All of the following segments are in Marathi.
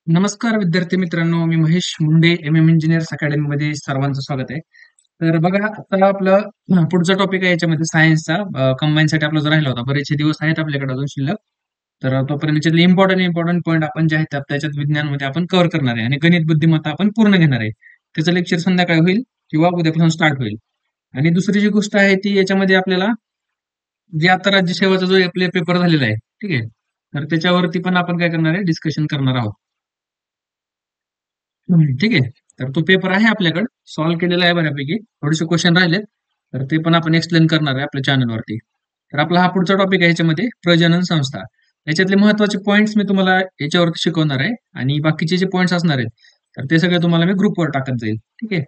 नमस्कार विद्यार्थी मित्रांनो, मी महेश मुंडे इंजिनिअर्स अकॅडमी मध्ये सर्वांचं स्वागत आहे. तर बघा आता आपलं पुढचा टॉपिक आहे याच्यामध्ये सायन्सचा कंबाईन साठी आपला जो राहिला होता. बरेचसे दिवस आहेत आपल्याकडे अजून शिल्लक. तर तोपर्यंत याच्यातले इम्पॉर्टंट पॉईंट आपण जे आहेत त्याच्यात विज्ञानमध्ये आपण कव्हर करणार आहे आणि गणित बुद्धिमत्ता आपण पूर्ण घेणार आहे. त्याचं लेक्चर संध्याकाळी होईल किंवा उद्यापासून स्टार्ट होईल. आणि दुसरी जी गोष्ट आहे ती याच्यामध्ये आपल्याला जे आता राज्यसेवाचा जो आपले पेपर झालेला आहे, ठीक आहे. तर त्याच्यावरती पण आपण काय करणार आहे, डिस्कशन करणार आहोत. ठीक आहे. तर तो पेपर आहे आपल्याकडे, सॉल्व्ह केलेला आहे बऱ्यापैकी. थोडेसे क्वेश्चन राहिलेत, तर ते पण आपण एक्सप्लेन करणार आहे आपल्या चॅनलवरती. तर आपला हा पुढचा टॉपिक आहे याच्यामध्ये प्रजनन संस्था. याच्यातले महत्वाचे पॉईंट्स मी तुम्हाला याच्यावरती शिकवणार आहे आणि बाकीचे जे पॉईंट्स असणार आहेत, तर ते सगळे तुम्हाला मी ग्रुपवर टाकत जाईल. ठीक आहे.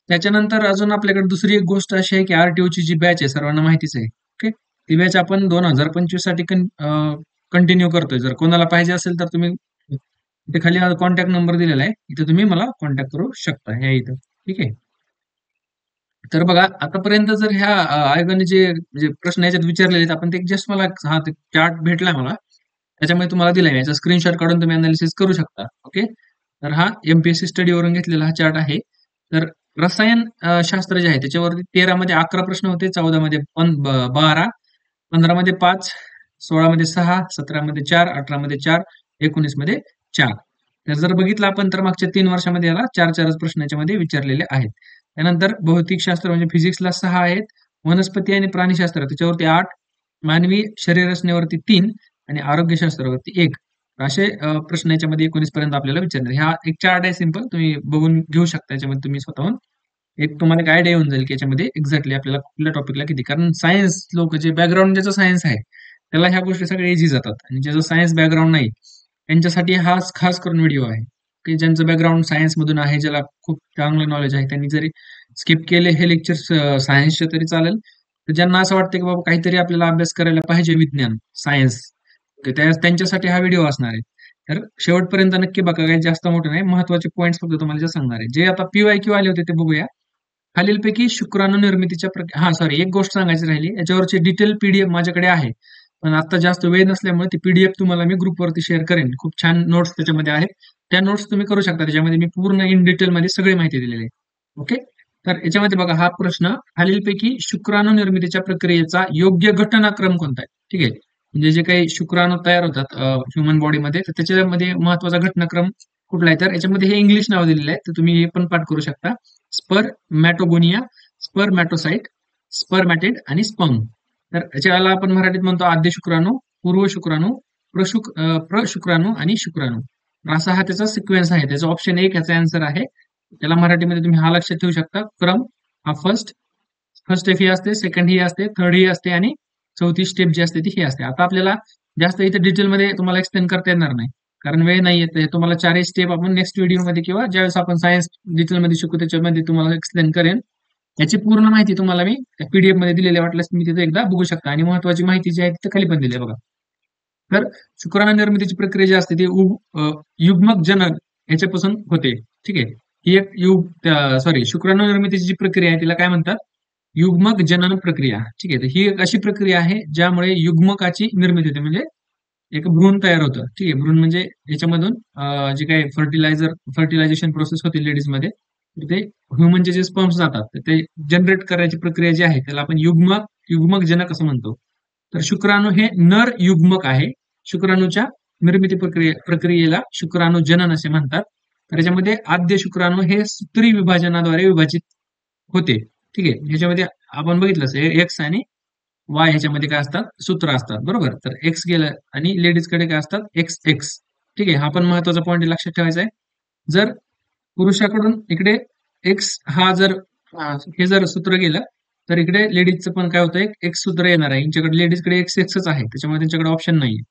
त्याच्यानंतर अजून आपल्याकडे दुसरी एक गोष्ट अशी आहे की आरटीओची जी बॅच आहे सर्वांना माहितीच आहे. ओके. ती बॅच आपण 2025 साठी कंटिन्यू करतोय. जर कोणाला पाहिजे असेल तर तुम्ही इथे खाली कॉन्टॅक्ट नंबर दिलेला आहे. इथे तुम्ही मला कॉन्टॅक्ट करू शकता ह्या इथं. ठीक आहे. तर बघा आतापर्यंत जर ह्या आयोगाने जे प्रश्न याच्यात विचारलेले आहेत आपण ते जस्ट मला हा चार्ट भेटला मला. त्याच्यामुळे तुम्हाला दिलाय. याचा स्क्रीनशॉट काढून तुम्ही अनालिसिस करू शकता. ओके. तर हा एमपीएससी स्टडीवरून घेतलेला हा चार्ट आहे. तर रसायन शास्त्र जे आहे त्याच्यावरती 13 मध्ये 11 प्रश्न होते, 14 मध्ये 12, 15 मध्ये 5, 16 मध्ये 6, 17 मध्ये 4, 18 मध्ये 4, 19 मध्ये 4. तर जर बघितलं आपण तर मागच्या 3 वर्षामध्ये याला 4-4च प्रश्न याच्यामध्ये विचारलेले आहेत. त्यानंतर भौतिकशास्त्र म्हणजे फिजिक्सला 6 आहेत, वनस्पती आणि प्राणीशास्त्र त्याच्यावरती 8, मानवी शरीर रचनेवरती 3 आणि आरोग्यशास्त्रावरती 1. असे प्रश्न याच्यामध्ये 19 पर्यंत आपल्याला विचारणार. हा एक चार्ट आहे सिंपल, तुम्ही बघून घेऊ शकता याच्यामध्ये तुम्ही स्वतःहून. एक तुम्हाला एक आयडिया येऊन जाईल की याच्यामध्ये एक्झॅक्टली आपल्याला कुठल्या टॉपिकला किती. कारण सायन्स लोक जे बॅकग्राऊंड ज्याचं सायन्स आहे, त्याला ह्या गोष्टी सगळ्या इझी जातात आणि ज्याचं सायन्स बॅकग्राऊंड नाही, त्यांच्यासाठी हा खास करून व्हिडिओ आहे. की ज्यांचं बॅकग्राऊंड सायन्स मधून आहे, ज्याला खूप चांगलं नॉलेज आहे, त्यांनी जरी स्किप केले हे लेक्चर सायन्सचे तरी चालेल. तर ज्यांना असं वाटतं की बाबा काहीतरी आपल्याला अभ्यास करायला पाहिजे विज्ञान, सायन्स, त्यांच्यासाठी हा व्हिडिओ असणार आहे. तर शेवटपर्यंत नक्की बघा, काही जास्त मोठं नाही, महत्वाचे पॉईंट्स फक्त तुम्हाला जे सांगणार आहे. जे आता पीवायक्यू आले होते ते बघूया. खालीलपैकी शुक्राणू निर्मितीच्या सॉरी, एक गोष्ट सांगायची राहिली. याच्यावरची डिटेल पीडीएफ माझ्याकडे आहे. पण आता जास्त वेळ नसल्यामुळे ती पीडीएफ तुम्हाला मी ग्रुपवरती शेअर करेन. खूप छान नोट्स त्याच्यामध्ये आहेत. त्या नोट्स तुम्ही करू शकता. त्याच्यामध्ये मी पूर्ण इन डिटेलमध्ये सगळी माहिती दिलेली आहे. ओके. तर याच्यामध्ये बघा हा प्रश्न, खालीलपैकी शुक्राणू निर्मितीच्या प्रक्रियेचा योग्य घटनाक्रम कोणता आहे? ठीक आहे. म्हणजे जे काही शुक्राणू तयार होतात ह्युमन बॉडीमध्ये, तर त्याच्यामध्ये महत्वाचा घटनाक्रम कुठला आहे? तर याच्यामध्ये हे इंग्लिश नाव दिलेलं आहे, तर तुम्ही हे पण पाठ करू शकता. स्पर्मॅटोगोनिया, स्पर्मॅटोसाइट, स्पर्मॅटिड आणि स्पर्म. तर याच्याला आपण मराठीत म्हणतो आद्य शुक्राणू, पूर्व शुक्राणू, प्रशुक्राणू आणि शुक्राणू. असा हा त्याचा सिक्वेन्स आहे. त्याचा ऑप्शन 1 याचा आन्सर आहे. त्याला मराठीमध्ये तुम्ही हा लक्षात ठेवू शकता. क्रम हा फर्स्ट स्टेप ही असते, सेकंड ही असते, थर्ड ही असते आणि चौथी स्टेप जी असते ती ही असते. आता आपल्याला जास्त इथे डिटेलमध्ये तुम्हाला एक्सप्लेन करता येणार नाही, कारण वेळ नाही येत. तुम्हाला चारही स्टेप आपण नेक्स्ट व्हिडिओमध्ये किंवा ज्यावेळेस आपण सायन्स डिटेलमध्ये शिकू त्याच्यामध्ये तुम्हाला एक्सप्लेन करेन. याची पूर्ण माहिती तुम्हाला मी पीडीएफ मध्ये दिलेली वाटल्यास मी तिथे एकदा बघू शकता आणि महत्वाची माहिती जी आहे तिथे खाली पण दिली आहे बघा. तर शुक्राणू निर्मितीची प्रक्रिया जी असते ती युग्मक जनन याच्यापासून होते. ठीक आहे. ही एक शुक्राणू निर्मितीची जी प्रक्रिया आहे तिला काय म्हणतात? युग्मक जनन प्रक्रिया. ठीक आहे. तर ही एक अशी प्रक्रिया आहे ज्यामुळे युग्मकाची निर्मिती होते, म्हणजे एक भ्रूण तयार होतं. ठीक आहे. भ्रूण म्हणजे याच्यामधून जे काही फर्टिलायझेशन प्रोसेस होते लेडीजमध्ये, तर ते ह्युमनचे जे स्पर्म्स जातात तर ते जनरेट करायची प्रक्रिया जी आहे त्याला आपण युग्मक जनक असं म्हणतो. तर शुक्राणू हे नर युग्मक आहे. शुक्राणूच्या निर्मिती प्रक्रियेला शुक्राणू जनन असे म्हणतात. तर याच्यामध्ये आद्य शुक्राणू हे सूत्री विभाजनाद्वारे विभाजित होते. ठीक आहे. ह्याच्यामध्ये आपण बघितलं एक्स आणि वाय ह्याच्यामध्ये काय असतात? सूत्र असतात. बरोबर. तर एक्स गेलं आणि लेडीजकडे काय असतात? X x. ठीक आहे. हा पण महत्वाचा पॉईंट लक्षात ठेवायचा आहे. जर पुरुषाकडून इकडे एक्स हा जर हे जर सूत्र गेलं, तर इकडे लेडीजचं पण काय होतं? एक एक्स सूत्र येणार आहे. यांच्याकडे लेडीजकडे एक्स एक्सच आहे, त्याच्यामुळे त्यांच्याकडे ऑप्शन नाहीये.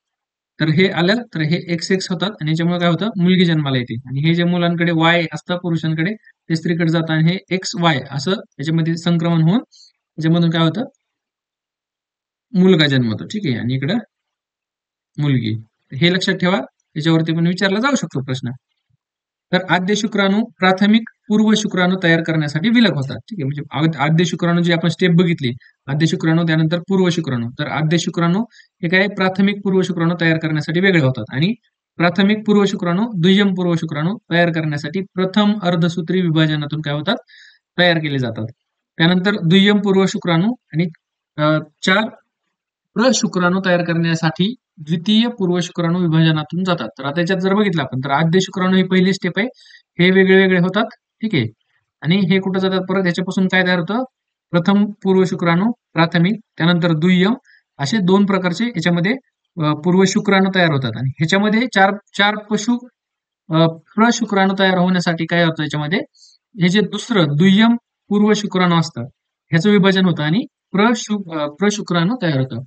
तर हे आलं तर हे एक्स एक्स होतात आणि याच्यामुळे काय होतं? मुलगी जन्माला येते. आणि हे जे मुलांकडे वाय असतं पुरुषांकडे, ते स्त्रीकडे जातं आणि हे एक्स वाय असं याच्यामध्ये संक्रमण होऊन त्याच्यामधून काय होतं? मुलगा जन्मतो. ठीक आहे. आणि इकडं मुलगी. हे लक्षात ठेवा. याच्यावरती पण विचारला जाऊ शकतो प्रश्न. तर आद्य शुक्राणू प्राथमिक पूर्व शुक्राणू तयार करण्यासाठी विलग होतात. ठीक आहे. म्हणजे आद्य शुक्राणू जी आपण स्टेप बघितली, आद्य शुक्राणू त्यानंतर पूर्व शुक्राणू. तर आद्य शुक्राणू हे काय प्राथमिक पूर्व शुक्राणू तयार करण्यासाठी वेगळे होतात आणि प्राथमिक पूर्व शुक्राणू दुय्यम पूर्व शुक्राणू तयार करण्यासाठी प्रथम अर्धसूत्री विभाजनातून काय होतात, तयार केले जातात. त्यानंतर दुय्यम पूर्व शुक्राणू आणि 4 प्रशुक्राणू तयार करण्यासाठी द्वितीय पूर्व शुक्राणू विभाजनातून जातात. तर आता याच्यात जर बघितलं आपण तर आद्य शुक्राणू ही पहिली स्टेप आहे. हे वेगळे वेगळे होतात, ठीक आहे. आणि हे कुठं जातात परत ह्याच्यापासून काय तयार होतं, प्रथम पूर्व शुक्राणू प्राथमिक, त्यानंतर दुय्यम, असे 2 प्रकारचे याच्यामध्ये पूर्व शुक्राणू तयार होतात. आणि ह्याच्यामध्ये चार चार प्रशुक्राणू तयार होण्यासाठी काय होतं याच्यामध्ये, हे जे दुसरं दुय्यम पूर्व शुक्राणू असतं ह्याचं विभाजन होतं आणि प्रशुक्राणू तयार होतं.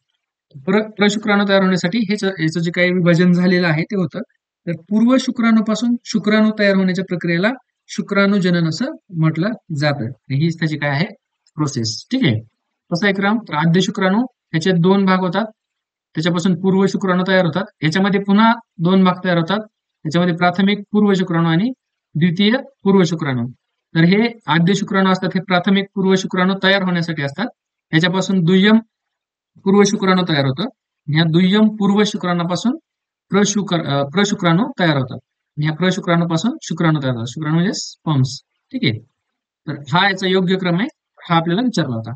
प्रशुक्राणू तयार होण्यासाठी ह्याचं जे काही विभाजन झालेलं आहे ते होतं. तर पूर्व शुक्राणूपासून शुक्राणू तयार होण्याच्या प्रक्रियेला शुक्राणुजनन असं म्हटलं जातं. हीच त्याची काय आहे प्रोसेस, ठीक आहे. कसं आहे क्रम, तर आद्य शुक्राणू ह्याचे 2 भाग होतात, त्याच्यापासून पूर्व शुक्राणू तयार होतात, याच्यामध्ये पुन्हा 2 भाग तयार होतात, त्याच्यामध्ये प्राथमिक पूर्व शुक्राणू आणि द्वितीय पूर्व शुक्राणू. तर हे आद्य शुक्राणू असतात हे प्राथमिक पूर्व शुक्राणू तयार होण्यासाठी असतात. ह्याच्यापासून दुय्यम पूर्व शुक्राणू तयार होतं. ह्या दुय्यम पूर्व शुक्राणूपासून प्रशुक्राणू तयार होतात. आणि ह्या प्रशुक्राणूपासून शुक्राणू तयार होतात. शुक्राणू म्हणजे स्पर्म्स, ठीक आहे. तर हा याचा योग्य क्रम आहे, हा आपल्याला विचारला होता.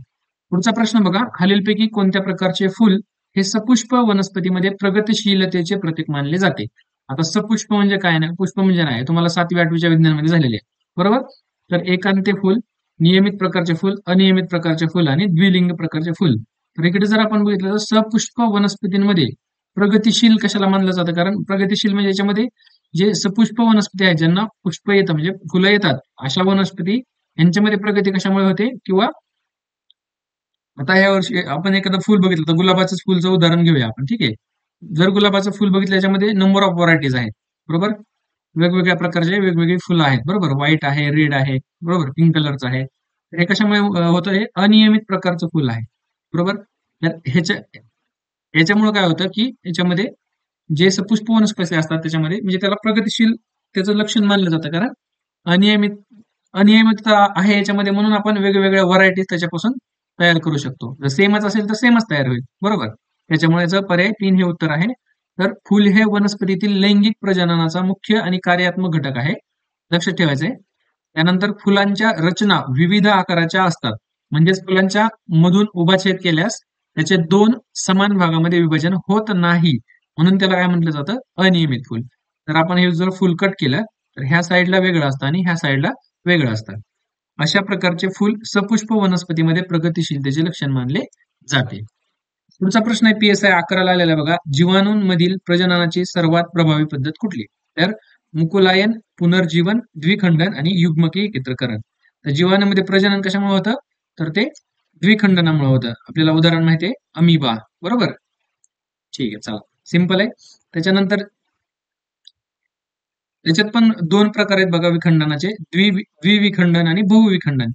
पुढचा प्रश्न बघा, खालीलपैकी कोणत्या प्रकारचे फुल हे सपुष्प वनस्पतीमध्ये प्रगतिशीलतेचे प्रतीक मानले जाते. आता सपुष्प म्हणजे काय नाही, पुष्प म्हणजे नाही, तुम्हाला 7वी 8वीच्या विज्ञानामध्ये झालेले आहे, बरोबर. तर एकांते फुल, नियमित प्रकारचे फुल, अनियमित प्रकारचे फुल आणि द्विलिंग प्रकारचे फुल. तर इकडे जर आपण बघितलं तर सपुष्प वनस्पतींमध्ये प्रगतिशील कशाला मानलं जातं, कारण प्रगतिशील म्हणजे याच्यामध्ये जे सपुष्प वनस्पती आहेत ज्यांना पुष्प येतं म्हणजे फुलं येतात अशा वनस्पती यांच्यामध्ये प्रगती कशामुळे होते, किंवा आता या वर्षी आपण एखादं फुल बघितलं तर गुलाबाचं फुलचं उदाहरण घेऊया आपण, ठीक आहे. जर गुलाबाचं फुल बघितलं याच्यामध्ये नंबर ऑफ व्हरायटीज आहेत, बरोबर. वेगवेगळ्या प्रकारचे वेगवेगळी फुलं आहेत, बरोबर. व्हाईट आहे, रेड आहे, बरोबर, पिंक कलरचं आहे. तर हे कशामुळे होतं, हे अनियमित प्रकारचं फुल आहे, बरोबर. तर याच्यामुळे काय होतं की याच्यामध्ये जे सपुष्प वनस्पती असतात त्याच्यामध्ये म्हणजे त्याला प्रगतिशील त्याचं लक्षण मानलं जातं, कारण अनियमित अनियमितता आहे याच्यामध्ये, म्हणून आपण वेगवेगळ्या व्हरायटीज त्याच्यापासून तयार करू शकतो. जर सेमच असेल तर सेमच तयार होईल, बरोबर. त्याच्यामुळे याचं पर्याय 3 हे उत्तर आहे. तर फुल हे वनस्पतीतील लैंगिक प्रजननाचा मुख्य आणि कार्यात्मक घटक आहे, लक्षात ठेवायचंय. त्यानंतर फुलांच्या रचना विविध आकाराच्या असतात, म्हणजेच फुलांच्या मधून उभा छेद केल्यास त्याचे 2 समान भागामध्ये विभाजन होत नाही, म्हणून त्याला काय म्हटलं जातं, अनियमित फुल. तर आपण हे जर फुल कट केलं तर ह्या साईडला वेगळं असतं आणि ह्या साईडला वेगळं असतं. अशा प्रकारचे फुल सपुष्प वनस्पतीमध्ये प्रगतिशीलतेचे लक्षण मानले जाते. पुढचा प्रश्न आहे PSI 11ला आलेला आहे बघा, जीवाणूंमधील प्रजननाची सर्वात प्रभावी पद्धत कुठली. तर मुकुलायन, पुनर्जीवन, द्विखंडन आणि युग्मकीय एकत्रीकरण. तर जीवाणूमध्ये प्रजनन कशामुळे होतं, तर ते द्विखंडनामुळे होतं. आपल्याला उदाहरण माहिती आहे अमिबा, बरोबर. ठीक आहे, चला सिंपल आहे. त्याच्यानंतर त्याच्यात पण 2 प्रकार आहेत बघा विखंडनाचे, द्विविखंडन आणि बहुविखंडन.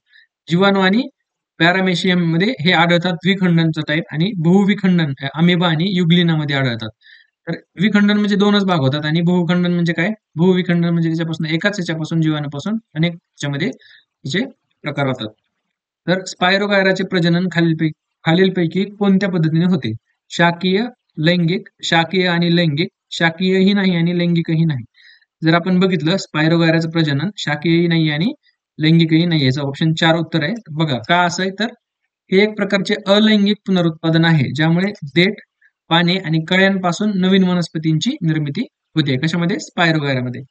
जीवाणू आणि पॅरामेशियम मध्ये हे आढळतात द्विखंडनचं टाईप, आणि बहुविखंडन अमिबा आणि युग्लिनामध्ये आढळतात. तर द्विखंडन म्हणजे 2च भाग होतात, आणि बहुखंडन म्हणजे काय, बहुविखंडन म्हणजे त्याच्यापासून एकाच याच्यापासून जीवाणूपासून अनेक याच्यामध्ये तिचे प्रकार होतात. तर स्पायरोगायराचे प्रजनन खालीलपैकी कोणत्या पद्धतीने होते. शाकीय, लैंगिक, शाकीय आणि लैंगिक, शाकीयही नाही आणि लैंगिकही नाही. जर आपण बघितलं स्पायरोगायराचं प्रजनन शाकीयही नाही आणि लैंगिकही नाही, याचं ऑप्शन 4 उत्तर आहे. बघा का असं आहे, तर हे एक प्रकारचे अलैंगिक पुनरुत्पादन आहे, ज्यामुळे देठ, पाने आणि कळ्यांपासून नवीन वनस्पतींची निर्मिती होते. कशामध्ये, स्पायरोगायरामध्ये.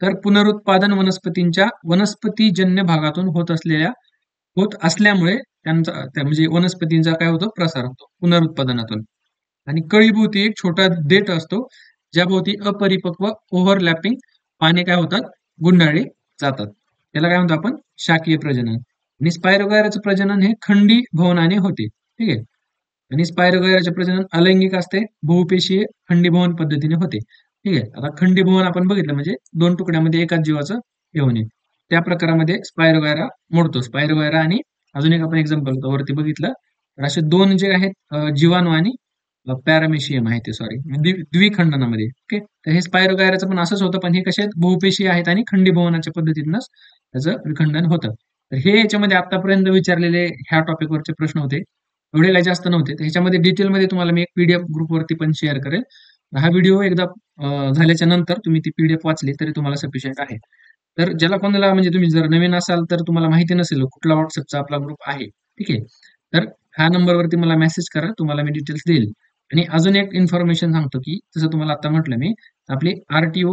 तर पुनरुत्पादन वनस्पतींच्या वनस्पतीजन्य भागातून होत असल्यामुळे म्हणजे वनस्पतींचा काय होतो, प्रसार होतो पुनरुत्पादनातून. आणि कळीभोवती एक छोटा देठ असतो, ज्याभोवती अपरिपक्व ओव्हरलॅपिंग पाने काय होतात, गुंडाळली जातात. त्याला काय म्हणतो आपण, शाकीय प्रजनन. आणि स्पायरोगायराचं प्रजनन हे खंडी भवनाने होते, ठीक आहे. आणि स्पायरोगायराचे प्रजनन अलैंगिक असते, बहुपेशीय खंडी भवन पद्धतीने होते, ठीक आहे. आता खंडी भवन आपण बघितलं म्हणजे 2 तुकड्यामध्ये एकाच जीवाचं हे होणे, त्या प्रकारामध्ये स्पायरोगायरा मोडतो. स्पायरोगायरा आणि अजून एक आपण एक्झाम्पल वरती बघितलं, तर असे 2 जे आहेत जीवाणू आणि पॅरामेशियम आहे ते, सॉरी, द्विखंडनामध्ये, ओके. तर हे स्पायरोगायराचं पण असंच होतं, पण हे कसे बहुपेशी आहेत आणि खंडी भवनाच्या पद्धतीनंच त्याचं विखंडन होतं. तर हे याच्यामध्ये आतापर्यंत विचारलेले ह्या टॉपिकवरचे प्रश्न होते, एवढे काही जास्त नव्हते. तर ह्याच्यामध्ये डिटेलमध्ये तुम्हाला मी एक PDF ग्रुपवरती पण शेअर करेल. हा व्हिडिओ एकदा झाल्याच्या नंतर तुम्ही ती पीडीएफ वाचली तरी तुम्हाला सफिशियंट आहे. तर ज्याला कोणाला म्हणजे तुम्ही जर नवीन असाल तर तुम्हाला माहिती नसेल कुठला WhatsAppचा आपला ग्रुप आहे. ठीक आहे. तर ह्या नंबरवरती मला मेसेज करा. तुम्हाला मी डिटेल्स देईल. आणि अजून एक इन्फॉर्मेशन सांगतो, की जसं तुम्हाला आता म्हटलं मी, आपली आर-टी-ओ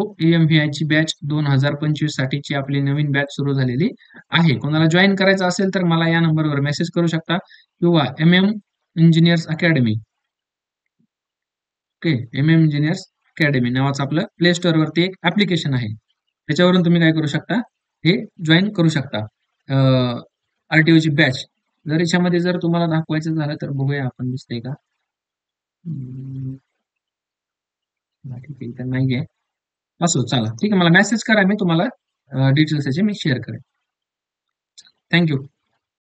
ची बॅच 2025 साठीची आपली नवीन बॅच सुरू झालेली आहे. कोणाला जॉइन करायचं असेल तर मला या नंबरवर मेसेज करू शकता किंवा MM engineers academy, okay, MM engineers academy नावाचं आपलं प्ले स्टोअरवरती एक ॲप्लिकेशन आहे. त्याच्यावरून तुम्ही काय करू शकता, हे जॉइन करू शकता. आर-टी-ओची बॅच. जर याच्यामध्ये जर तुम्हाला दाखवायचं झालं तर बघूया आपण दिसतंय का? हम्म, ठीक आहे, इथं नाहीये. असो, चला. ठीक आहे, मला मेसेज करा. मी तुम्हाला डिटेल्स त्याचे मी शेअर करेन. Thank you.